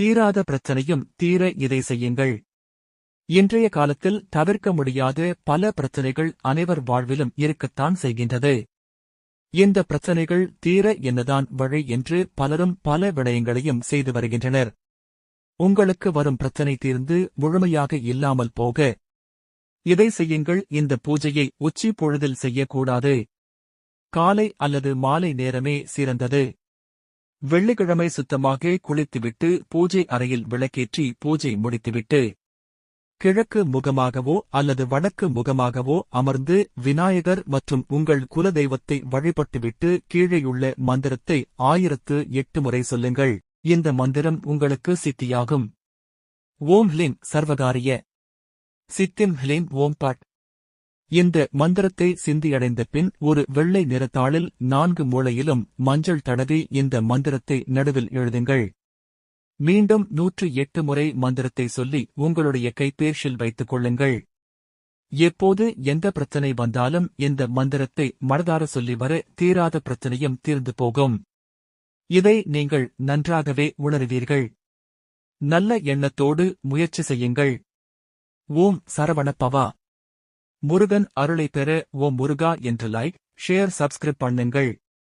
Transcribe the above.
தீராத பிரச்சனையும் தீர இதை செய்யுங்கள். இன்றைய காலத்தில் தவிர்க்க முடியாத பல பிரச்சனைகள் அனைவர் வாழ்விலும் இருக்கத்தான் செய்கின்றது. இந்த பிரச்சனைகள் தீர என்னதான் வழி என்று பலரும் பல விடயங்களையும் செய்து வருகின்றனர். உங்களுக்கு வரும் பிரச்சனை தீர்ந்து முழுமையாக இல்லாமல் போக இதை செய்யுங்கள். இந்த பூஜையை உச்சி பொழுதில் செய்யக்கூடாது. காலை அல்லது மாலை நேரமே சிறந்தது. வெள்ளிக்கிழமை சுத்தமாக குளித்துவிட்டு பூஜை அறையில் விளக்கேற்றி பூஜை முடித்துவிட்டு கிழக்கு முகமாகவோ அல்லது வடக்கு முகமாகவோ அமர்ந்து விநாயகர் மற்றும் உங்கள் குலதெய்வத்தை வழிபட்டுவிட்டு கீழேயுள்ள மந்திரத்தை 1008 முறை சொல்லுங்கள். இந்த மந்திரம் உங்களுக்கு சித்தியாகும். ஓம் ஹ்லீம் சர்வகாரிய சித்திம் ஹ்லீம் ஓம் பட். இந்த மந்திரத்தை சிந்தியடைந்த பின் ஒரு வெள்ளை நிறத்தாளில் 4 மூலையிலும் மஞ்சள் தடவி இந்த மந்திரத்தை நடுவில் எழுதுங்கள். மீண்டும் 108 முறை மந்திரத்தை சொல்லி உங்களுடைய கைபேசியில் வைத்துக் கொள்ளுங்கள். எப்போது எந்த பிரச்சனை வந்தாலும் இந்த மந்திரத்தை மனதார சொல்லி வர தீராத பிரச்சனையும் தீர்ந்து போகும். இதை நீங்கள் நன்றாகவே உணருவீர்கள். நல்ல எண்ணத்தோடு முயற்சி செய்யுங்கள். ஓம் சரவண பவா. முருகன் அருளை பெற ஓம் முருகா என்று லைக், ஷேர், சப்ஸ்கிரைப் பண்ணுங்கள்.